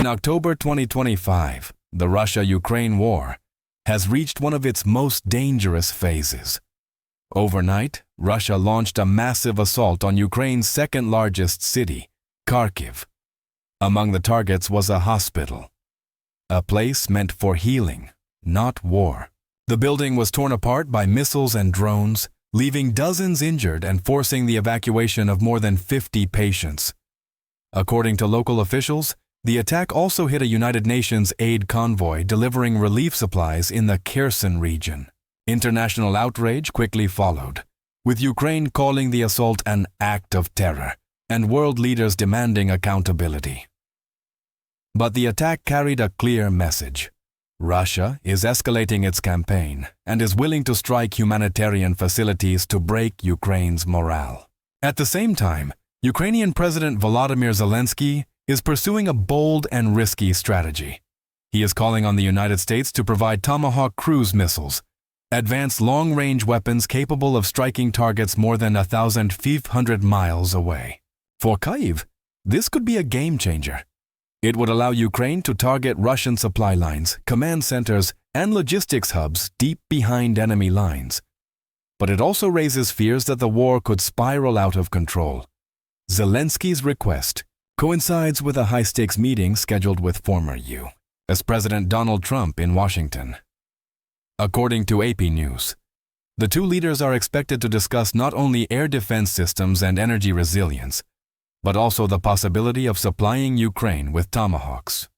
In October 2025, the Russia-Ukraine war has reached one of its most dangerous phases. Overnight, Russia launched a massive assault on Ukraine's second-largest city, Kharkiv. Among the targets was a hospital, a place meant for healing, not war. The building was torn apart by missiles and drones, leaving dozens injured and forcing the evacuation of more than 50 patients. According to local officials, the attack also hit a United Nations aid convoy delivering relief supplies in the Kherson region. International outrage quickly followed, with Ukraine calling the assault an act of terror and world leaders demanding accountability. But the attack carried a clear message. Russia is escalating its campaign and is willing to strike humanitarian facilities to break Ukraine's morale. At the same time, Ukrainian President Volodymyr Zelenskyy is pursuing a bold and risky strategy. He is calling on the United States to provide Tomahawk cruise missiles, advanced long-range weapons capable of striking targets more than 1,500 miles away. For Kyiv, this could be a game-changer. It would allow Ukraine to target Russian supply lines, command centers, and logistics hubs deep behind enemy lines. But it also raises fears that the war could spiral out of control. Zelenskyy's request coincides with a high-stakes meeting scheduled with former U.S. President Donald Trump in Washington. According to AP News, the two leaders are expected to discuss not only air defense systems and energy resilience, but also the possibility of supplying Ukraine with Tomahawks.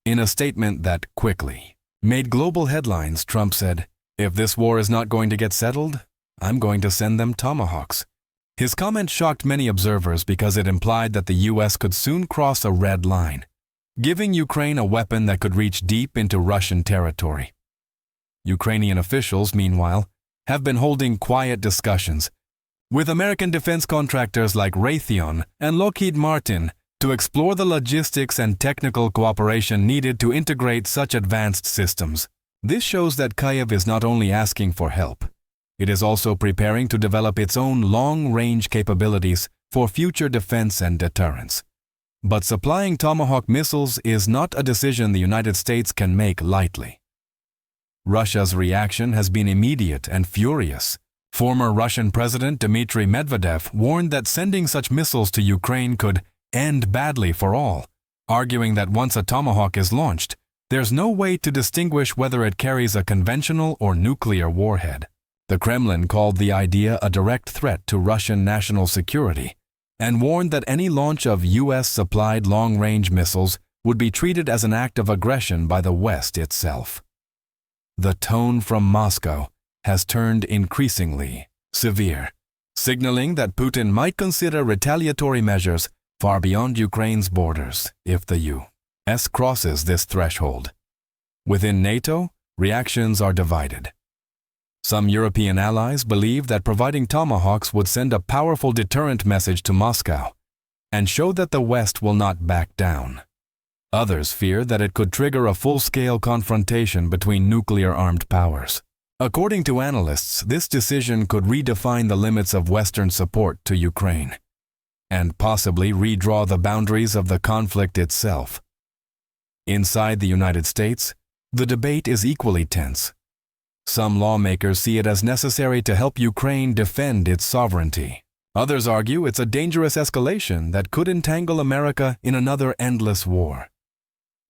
In a statement that quickly made global headlines, Trump said, "If this war is not going to get settled, I'm going to send them Tomahawks." His comment shocked many observers because it implied that the U.S. could soon cross a red line, giving Ukraine a weapon that could reach deep into Russian territory. Ukrainian officials, meanwhile, have been holding quiet discussions with American defense contractors like Raytheon and Lockheed Martin to explore the logistics and technical cooperation needed to integrate such advanced systems. This shows that Kyiv is not only asking for help, it is also preparing to develop its own long-range capabilities for future defense and deterrence. But supplying Tomahawk missiles is not a decision the United States can make lightly. Russia's reaction has been immediate and furious. Former Russian President Dmitry Medvedev warned that sending such missiles to Ukraine could end badly for all, arguing that once a Tomahawk is launched, there's no way to distinguish whether it carries a conventional or nuclear warhead. The Kremlin called the idea a direct threat to Russian national security and warned that any launch of U.S.-supplied long-range missiles would be treated as an act of aggression by the West itself. The tone from Moscow has turned increasingly severe, signaling that Putin might consider retaliatory measures far beyond Ukraine's borders if the U.S. crosses this threshold. Within NATO, reactions are divided. Some European allies believe that providing Tomahawks would send a powerful deterrent message to Moscow and show that the West will not back down. Others fear that it could trigger a full-scale confrontation between nuclear-armed powers. According to analysts, this decision could redefine the limits of Western support to Ukraine and possibly redraw the boundaries of the conflict itself. Inside the United States, the debate is equally tense. Some lawmakers see it as necessary to help Ukraine defend its sovereignty. Others argue it's a dangerous escalation that could entangle America in another endless war.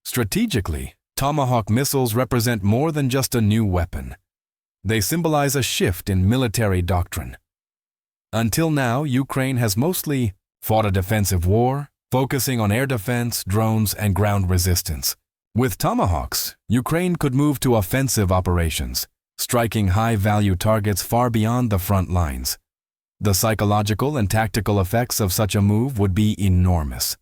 Strategically, Tomahawk missiles represent more than just a new weapon. They symbolize a shift in military doctrine. Until now, Ukraine has mostly fought a defensive war, focusing on air defense, drones, and ground resistance. With Tomahawks, Ukraine could move to offensive operations, striking high-value targets far beyond the front lines. The psychological and tactical effects of such a move would be enormous.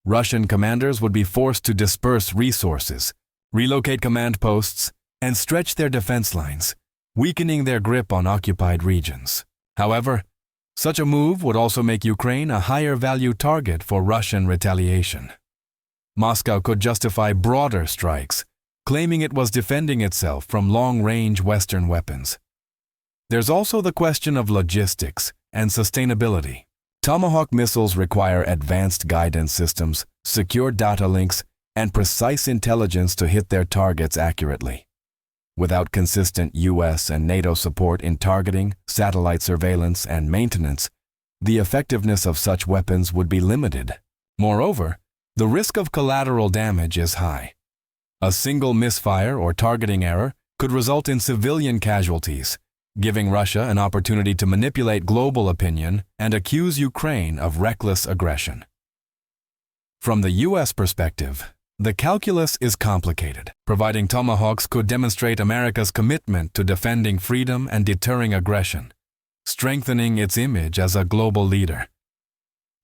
Russian commanders would be forced to disperse resources, relocate command posts, and stretch their defense lines, weakening their grip on occupied regions. However, such a move would also make Ukraine a higher-value target for Russian retaliation. Moscow could justify broader strikes, claiming it was defending itself from long-range Western weapons. There's also the question of logistics and sustainability. Tomahawk missiles require advanced guidance systems, secure data links, and precise intelligence to hit their targets accurately. Without consistent US and NATO support in targeting, satellite surveillance, and maintenance, the effectiveness of such weapons would be limited. Moreover, the risk of collateral damage is high. A single misfire or targeting error could result in civilian casualties, giving Russia an opportunity to manipulate global opinion and accuse Ukraine of reckless aggression. From the US perspective, the calculus is complicated. Providing Tomahawks could demonstrate America's commitment to defending freedom and deterring aggression, strengthening its image as a global leader.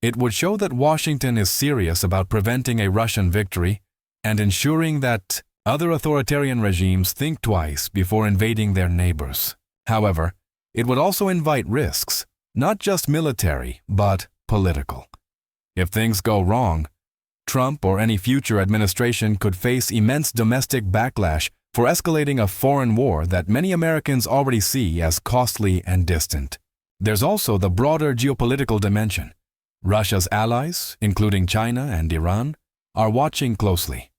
It would show that Washington is serious about preventing a Russian victory and ensuring that other authoritarian regimes think twice before invading their neighbors. However, it would also invite risks, not just military, but political. If things go wrong, Trump or any future administration could face immense domestic backlash for escalating a foreign war that many Americans already see as costly and distant. There's also the broader geopolitical dimension. Russia's allies, including China and Iran, are watching closely.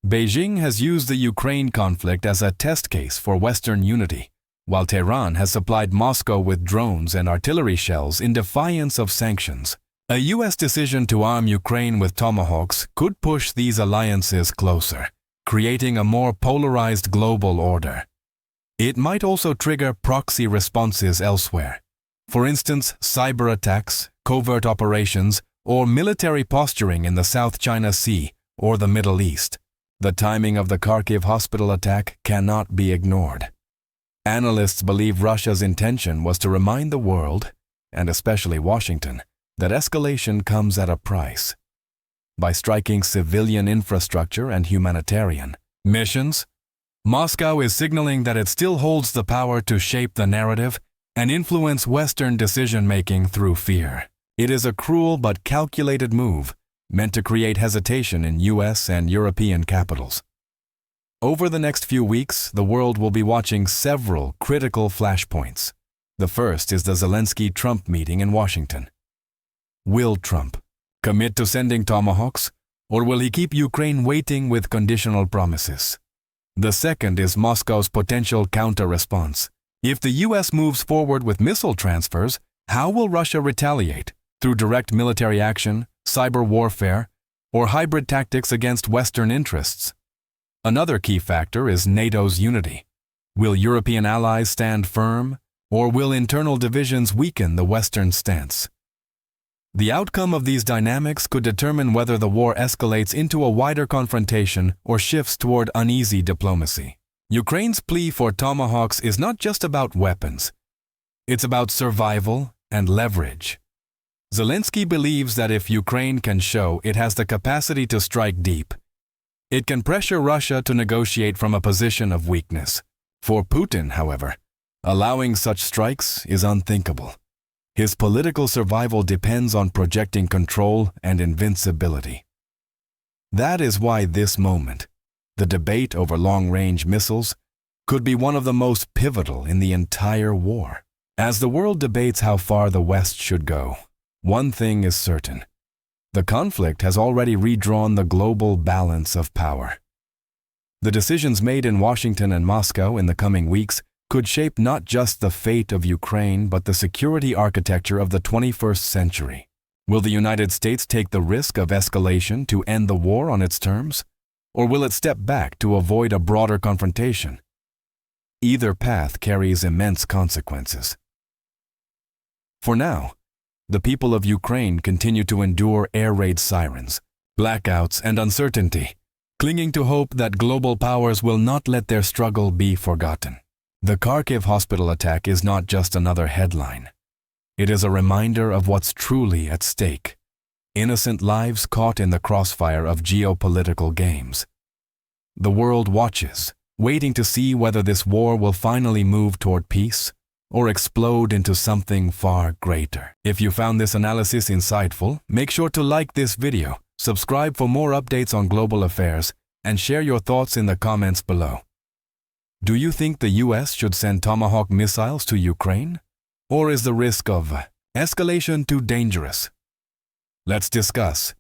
Beijing has used the Ukraine conflict as a test case for Western unity, while Tehran has supplied Moscow with drones and artillery shells in defiance of sanctions. A U.S. decision to arm Ukraine with Tomahawks could push these alliances closer, creating a more polarized global order. It might also trigger proxy responses elsewhere. For instance, cyber attacks, covert operations, or military posturing in the South China Sea or the Middle East. The timing of the Kharkiv hospital attack cannot be ignored. Analysts believe Russia's intention was to remind the world, and especially Washington, that escalation comes at a price. By striking civilian infrastructure and humanitarian missions, Moscow is signaling that it still holds the power to shape the narrative and influence Western decision-making through fear. It is a cruel but calculated move, meant to create hesitation in US and European capitals. Over the next few weeks, the world will be watching several critical flashpoints. The first is the Zelenskyy-Trump meeting in Washington. Will Trump commit to sending Tomahawks, or will he keep Ukraine waiting with conditional promises? The second is Moscow's potential counter-response. If the US moves forward with missile transfers, how will Russia retaliate? Through direct military action, cyber warfare, or hybrid tactics against Western interests? Another key factor is NATO's unity. Will European allies stand firm, or will internal divisions weaken the Western stance? The outcome of these dynamics could determine whether the war escalates into a wider confrontation or shifts toward uneasy diplomacy. Ukraine's plea for Tomahawks is not just about weapons. It's about survival and leverage. Zelenskyy believes that if Ukraine can show it has the capacity to strike deep, it can pressure Russia to negotiate from a position of weakness. For Putin, however, allowing such strikes is unthinkable. His political survival depends on projecting control and invincibility. That is why this moment, the debate over long-range missiles, could be one of the most pivotal in the entire war. As the world debates how far the West should go, one thing is certain. The conflict has already redrawn the global balance of power. The decisions made in Washington and Moscow in the coming weeks could shape not just the fate of Ukraine but the security architecture of the 21st century. Will the United States take the risk of escalation to end the war on its terms? Or will it step back to avoid a broader confrontation? Either path carries immense consequences. For now, the people of Ukraine continue to endure air raid sirens, blackouts, and uncertainty, clinging to hope that global powers will not let their struggle be forgotten. The Kharkiv hospital attack is not just another headline. It is a reminder of what's truly at stake: innocent lives caught in the crossfire of geopolitical games. The world watches, waiting to see whether this war will finally move toward peace or explode into something far greater. If you found this analysis insightful, make sure to like this video, subscribe for more updates on global affairs, and share your thoughts in the comments below. Do you think the US should send Tomahawk missiles to Ukraine? Or is the risk of Escalation too dangerous? Let's discuss.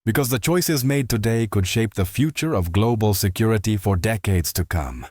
Because the choices made today could shape the future of global security for decades to come.